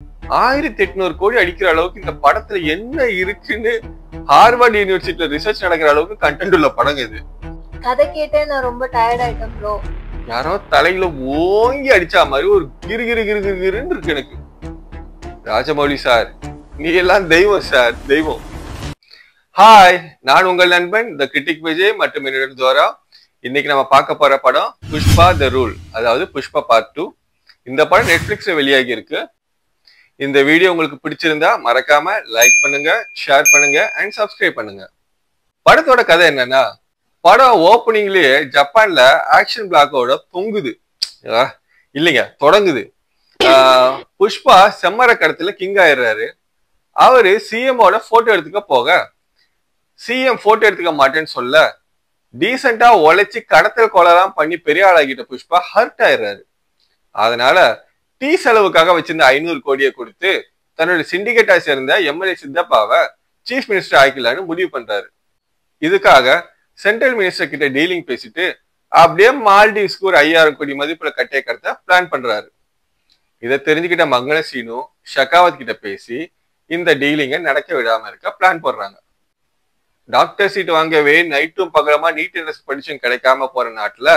1800 கோடி அடிக்கிற அளவுக்கு இந்த படத்துல என்ன இருக்குன்னு ஹார்வர்ட் யூனிவர்சிட்டியில ரிசர்ச் நடக்கிற அளவுக்கு கண்டென்ட் உள்ள படம் இது. கதை கேட்டே நான் ரொம்ப டயர்ட் ஆயிட்டேன் ப்ரோ. யாரோ தலையில ஓங்கி அடிச்சா மாதிரி ஒரு கிரு கிரு கிரு கிருன்னு இருக்கு எனக்கு. ராஜமௌலி சார், நீ எல்லாம் தெய்வம் சார், தெய்வம். ஹாய், நான் உங்கள் நண்பன் த கிரிட்டிக் விஜய் மற்றும் என்னுடன் துவாரா. இன்னைக்கு நம்ம பார்க்க போற படம் புஷ்பா த ரூல், அதாவது புஷ்பா பார்ட் 2. இந்த படம் நெட்ஃபிளிக்ஸ்ல வெளியாகி இருக்கு. இந்த வீடியோ உங்களுக்கு பிடிச்சிருந்தா மறக்காம லைக் பண்ணுங்க, ஷேர் பண்ணுங்க அண்ட் சப்ஸ்கிரைப் பண்ணுங்க. படத்தோட கதை என்னன்னா, படம் ஓப்பனிங்லயே ஜப்பான்ல ஆக்ஷன் பிளாக்கோட தொங்குது இல்லைங்க, தொடங்குது. புஷ்பா செம்மர கடத்துல கிங் ஆயிடுறாரு. அவரு சிஎம்மோட போட்டோ எடுத்துக்க போக, சிஎம் போட்டோ எடுத்துக்க மாட்டேன்னு சொல்ல, டீசெண்டா உழைச்சி கடத்தல் கொலைலாம் பண்ணி பெரிய ஆளாகிட்ட புஷ்பா ஹர்ட் ஆயிடுறாரு. அதனால டீ செலவுக்காக வச்சிருந்த 500 கோடியை கொடுத்து தன்னோட சிண்டிகேட்டா சேர்ந்த எம்எல்ஏ சித்தப்பாவை சீஃப் மினிஸ்டர் ஆக்கிக்கலான்னு முடிவு பண்றாரு. இதுக்காக சென்ட்ரல் மினிஸ்டர் கிட்ட டீலிங் பேசிட்டு அப்படியே மால்டீவ்ஸ்க்கு ஒரு 5000 கோடி மதிப்புல கட்டைய கடத்த பிளான் பண்றாரு. இதை தெரிஞ்சுக்கிட்ட மங்கள சீனு ஷெகாவத் கிட்ட பேசி இந்த டீலிங்கை நடக்க விடாம இருக்க பிளான் போடுறாங்க. டாக்டர் சீட் வாங்கவே நைட்டும் பகலமா நீட் என்ட்ரன்ஸ் படிச்சும் கிடைக்காம போற நாட்டுல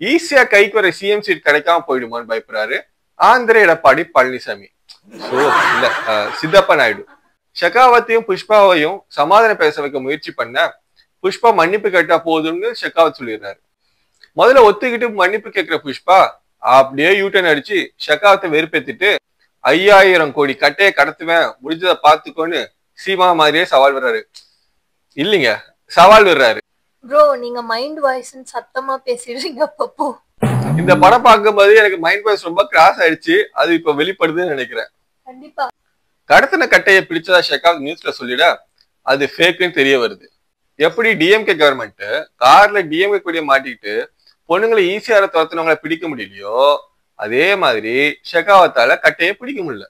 ஈஸியா கைக்கு வர சிஎம் சீட் கிடைக்காம போயிடுமான்னு பயப்படுறாரு ஆந்திர எடப்பாடி பழனிசாமி, சித்தப்பா நாயுடு. ஷெகாவத்தையும் புஷ்பாவையும் சமாதானம் பேச வைக்க முயற்சி பண்ண புஷ்பா மன்னிப்பு கேட்டா போதும்னு ஷெகாவத் சொல்லிடுறாரு. முதல்ல ஒத்துக்கிட்டு மன்னிப்பு கேட்கிற புஷ்பா அப்படியே யூட்டர்ன் அடிச்சு ஷெகாவத்தை வெறுப்பேத்திட்டு 5000 கோடி கட்டையை கடத்துவேன், முடிஞ்சதை பார்த்துக்கோன்னு சீமா மாதிரியே சவால் விடுறாரு. இல்லைங்க, சவால் விடுறாரு. ப்ரோ, நீங்க மைண்ட் வாய்ஸ்ன்னு சத்தமா பேசிடுறீங்க அப்பப்போ. இந்த படம் பார்க்கும்போது எனக்கு மைண்ட் வாய்ஸ் ரொம்ப கிராஸ் ஆயிடுச்சு. அது இப்ப வெளிப்படுதுன்னு நினைக்கிறேன். கண்டிப்பா. கடத்தின கட்டையை பிடிச்சதா ஷெகாவத் நியூஸ்ல சொல்லிட அது ஃபேக்குன்னு தெரிய வருது. எப்படி டிஎம்கே கவர்மெண்ட் கார்ல டிஎம்கே கொடியை மாட்டிக்கிட்டு பொண்ணுங்களை ஈஸியா துரத்துனவங்களை பிடிக்க முடியலையோ, அதே மாதிரி ஷெகாவத்தால கட்டையை பிடிக்க முடியல.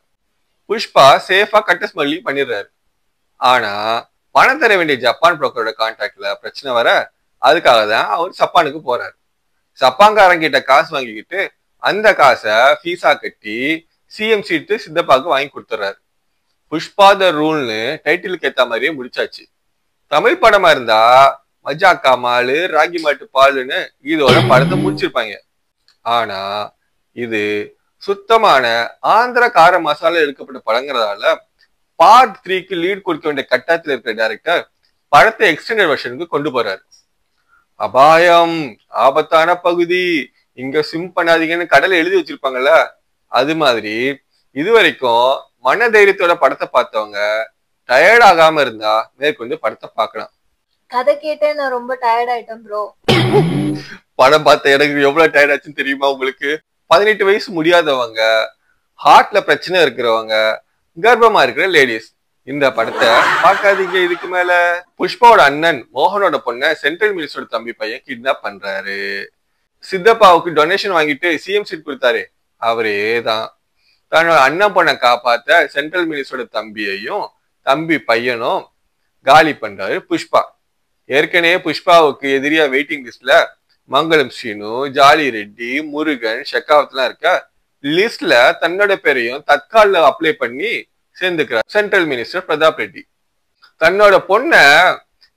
புஷ்பா சேஃபா கட்ட ஸ்மக்லிங் பண்ணிடுறாரு. ஆனா பணம் தர வேண்டிய ஜப்பான் புரோக்கரோட கான்டாக்ட்ல பிரச்சனை வர, அதுக்காக தான் அவர் ஜப்பானுக்கு போறாரு. ஜப்பான்காரங்கிட்ட காசு வாங்கிக்கிட்டு அந்த காசை ஃபீஸா கட்டி சிஎம் சீட்டு சித்தப்பாக்கு வாங்கி கொடுத்துறாரு. புஷ்பா த ரூல்னு டைட்டிலுக்கு ஏத்த மாதிரியே முடிச்சாச்சு. தமிழ் படமா இருந்தா மஜா காமாலு ராகி மாட்டு பாலுன்னு இதோட படத்தை முடிச்சிருப்பாங்க. ஆனா இது சுத்தமான ஆந்திர கார மசாலா எடுக்கப்பட்ட படங்கிறதால பார்ட் 3க்கு லீட் கொடுக்க வேண்டிய கட்டாயத்தில் இருக்கிற டைரக்டர் படத்தை எக்ஸ்டெண்டட் வெர்ஷனுக்கு கொண்டு போறாரு. அபாயம், ஆபத்தான பகுதி, இங்க ஸ்விம் பண்ணாதீங்கன்னு கடலை எழுதி வச்சிருப்பாங்கல்ல, அது மாதிரி இதுவரைக்கும் மன தைரியத்தோட படத்தை பார்த்தவங்க டயர்ட் ஆகாம இருந்தா மேற்கொண்டு படத்தை பார்க்கலாம். கதை கேட்டே நான் ரொம்ப டயர்ட் ஆயிட்டேன் ப்ரோ. படம் பார்த்த எனக்கு எவ்வளவு டயர்ட் ஆச்சுன்னு தெரியுமா உங்களுக்கு? 18 வயசு முடியாதவங்க, ஹார்ட்ல பிரச்சனை இருக்கிறவங்க, கர்ப்பமா இருக்கிற லேடிஸ் இந்த படத்தை பார்க்காதீங்க. இதுக்கு மேல புஷ்பாவோட அண்ணன் மோகனோட பொண்ணை சென்ட்ரல் மினிஸ்டரோட தம்பி பையன் கிட்னாப் பண்றாரு. சித்தப்பாவுக்கு டொனேஷன் வாங்கிட்டு சிஎம் சீட் கொடுத்தாரு, அவரே தான். தன்னோட அண்ணன் பொண்ணை காப்பாத்த சென்ட்ரல் மினிஸ்டரோட தம்பியையும் தம்பி பையனும் காலி பண்றாரு புஷ்பா. ஏற்கனவே புஷ்பாவுக்கு எதிரியா வெயிட்டிங் லிஸ்ட்ல மங்களம் சீனு, ஜாலி ரெட்டி, முருகன், ஷெகாவத் எல்லாம் இருக்க லிஸ்ட்ல தன்னோட பேரையும் தற்கால அப்ளை பண்ணி சேர்ந்துக்கிறார் சென்ட்ரல் மினிஸ்டர் பிரதாப் ரெட்டி. தன்னோட பொண்ணை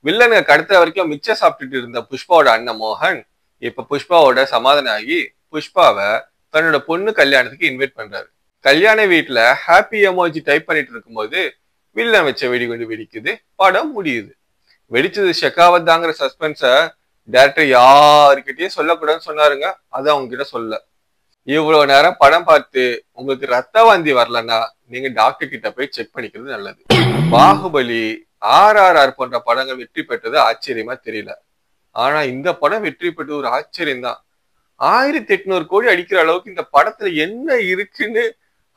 வில்லனுக்கு கடத்த வரைக்கும் மிச்சம் சாப்பிட்டுட்டு இருந்த புஷ்பாவோட அண்ணன் மோகன் இப்ப புஷ்பாவோட சமாதானம் ஆகி புஷ்பாவை தன்னோட பொண்ணு கல்யாணத்துக்கு இன்வைட் பண்றாரு. கல்யாண வீட்டுல ஹாப்பி எமோஜி டைப் பண்ணிட்டு இருக்கும்போது வில்லன் வச்ச வெடிகுண்டு வெடிக்குது, படம் முடியுது. வெடிச்சது ஷெகாவத் தாங்கிற சஸ்பென்ஸ டைரக்டர் யாருக்கிட்டயும் சொல்லக்கூடாதுன்னு சொன்னாருங்க. அது அவங்க கிட்ட சொல்ல. இவ்வளவு நேரம் படம் பார்த்து உங்களுக்கு ரத்த வாந்தி வரலன்னா நீங்க டாக்டர் கிட்ட போய் செக் பண்ணிக்கிறது நல்லது. பாகுபலி, RRR போன்ற படங்கள் வெற்றி பெற்றது ஆச்சரியமா தெரியல. ஆனா இந்த படம் வெற்றி பெற்றது ஒரு ஆச்சரியம் தான். 1800 கோடி அடிக்கிற அளவுக்கு இந்த படத்துல என்ன இருக்குன்னு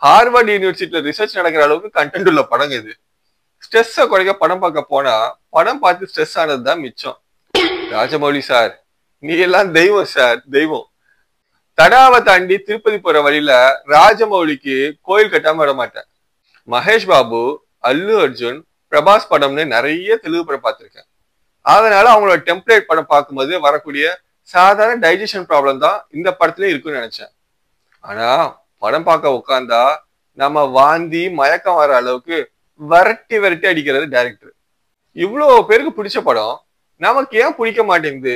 ஹார்வர்ட் யூனிவர்சிட்டியில ரிசர்ச் நடக்கிற அளவுக்கு கண்டென்ட் உள்ள படம் இது. ஸ்ட்ரெஸ்ஸை குறைக்க படம் பார்க்க போனா படம் பார்த்து ஸ்ட்ரெஸ் ஆனதுதான் மிச்சம். ராஜமௌலி சார், நீ எல்லாம் தெய்வம் சார், தெய்வம். தடாவை தாண்டி திருப்பதி போற வழியில ராஜமௌலிக்கு கோயில் கட்டாம விட மாட்டேன். மகேஷ் பாபு, அல்லு அர்ஜுன், பிரபாஸ் படம்னு நிறைய தெலுங்கு படம் பார்த்திருக்கேன். அதனால அவங்களோட டெம்ப்ளேட் படம் பார்க்கும்போது வரக்கூடிய சாதாரண டைஜஷன் ப்ராப்ளம் தான் இந்த படத்துலயும் இருக்குன்னு நினைச்சேன். ஆனா படம் பார்க்க உட்காந்தா நம்ம வாந்தி மயக்கம் வர அளவுக்கு விரட்டி விரட்டி அடிக்கிறது டைரக்டர். இவ்வளோ பேருக்கு பிடிச்ச படம் நமக்கு ஏன் பிடிக்க மாட்டேங்குது?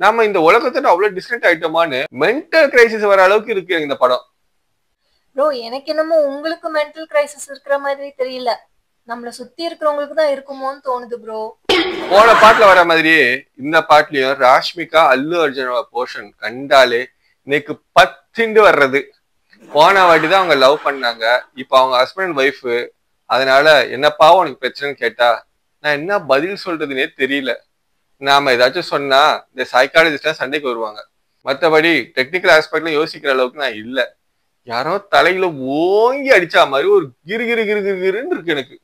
நம்ம இந்த உலகத்துல அவ்வளவு டிஸ்டன்ட் ஆயிட்டோமான்னு மென்டல் கிரைசிஸ் வர அளவுக்கு இருக்கு இந்த படம். ப்ரோ எனக்கு என்னமோ உங்களுக்கு மென்டல் கிரைசிஸ் இருக்கிற மாதிரி தெரியல, நம்மள சுத்தி இருக்கிறவங்களுக்கு தான் இருக்குமோன்னு தோணுது ப்ரோ. போன பாட்டுல வர மாதிரியே இந்த பாட்டுலயும் ராஷ்மிகா அல்லு அர்ஜுனோட போர்ஷன் கண்டாலே இன்னைக்கு பத்திண்டு வர்றது. போன வாட்டி தான் அவங்க லவ் பண்ணாங்க, இப்ப அவங்க ஹஸ்பண்ட் அண்ட் ஒய்ஃப். அதனால என்னப்பா உனக்கு பிரச்சனைன்னு கேட்டா நான் என்ன பதில் சொல்றதுன்னே தெரியல. நாம ஏதாச்சும் சொன்னா இந்த சைக்காலஜிஸ்டா சண்டைக்கு வருவாங்க. மற்றபடி டெக்னிக்கல் ஆஸ்பெக்ட்ல யோசிக்கிற அளவுக்கு நான் இல்ல. யாரோ தலையில ஓங்கி அடிச்சா மாதிரி ஒரு கிரு கிரு கிரு கிரு கிருன்னு இருக்கு எனக்கு.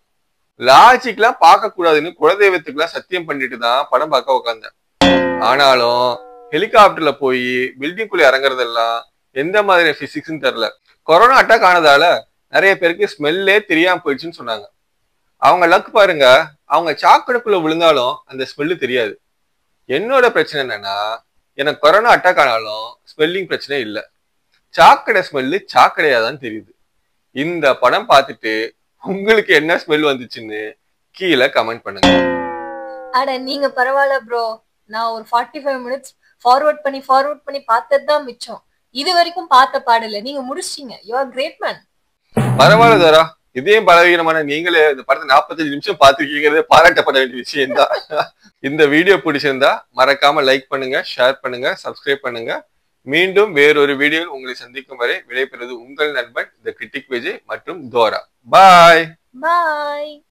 லாஜிக்லாம் பார்க்க கூடாதுன்னு குலதெய்வத்துக்குலாம் சத்தியம் பண்ணிட்டு தான் படம் பார்க்க உட்காந்தேன். ஆனாலும் ஹெலிகாப்டர்ல போய் பில்டிங்குள்ள இறங்குறதெல்லாம் எந்த மாதிரி பிசிக்ஸ்ன்னு தெரியல. கொரோனா அட்டாக் ஆனதால நிறைய பேருக்கு ஸ்மெல்லே தெரியாம போயிடுச்சுன்னு சொன்னாங்க. அவங்க லக் பாருங்க, அவங்க சாக்கடைக்குள்ள விழுந்தாலும் அந்த ஸ்மெல்லு தெரியாது. என்னோட பிரச்சனை என்னன்னா, எனக்கு கொரோனா அட்டாக் ஆனாலும் ஸ்மெல்லிங் பிரச்சனை இல்லை, சாக்கடை ஸ்மெல்லு சாக்கடையாதான் தெரியுது. இந்த படம் பார்த்துட்டு உங்களுக்கு என்ன ஸ்மெல் வந்துச்சுன்னு கீழே கமெண்ட் பண்ணுங்க. அட நீங்க பரவாயில்ல ப்ரோ, நான் ஒரு 45 மினிட்ஸ் ஃபார்வர்ட் பண்ணி பார்த்தது தான் மிச்சம். இது வரைக்கும் பார்த்த பாடல நீங்க முடிச்சிட்டீங்க. You are great man. பரவாயில்ல தாரா, இதையும் பலவீனமான நீங்களே இந்த படத்தை 45 நிமிஷம் பார்த்துருக்கீங்கிறதே பாராட்டப்பட வேண்டிய விஷயம் தான். இந்த வீடியோ பிடிச்சிருந்தா மறக்காம லைக் பண்ணுங்க, ஷேர் பண்ணுங்க, சப்ஸ்கிரைப் பண்ணுங்க. மீண்டும் வேறொரு வீடியோவில் உங்களை சந்திக்கும் வரை விடைபெறுவது உங்கள் நண்பன் தி கிரிட்டிக் விஜய் மற்றும் தோரா. பாய்.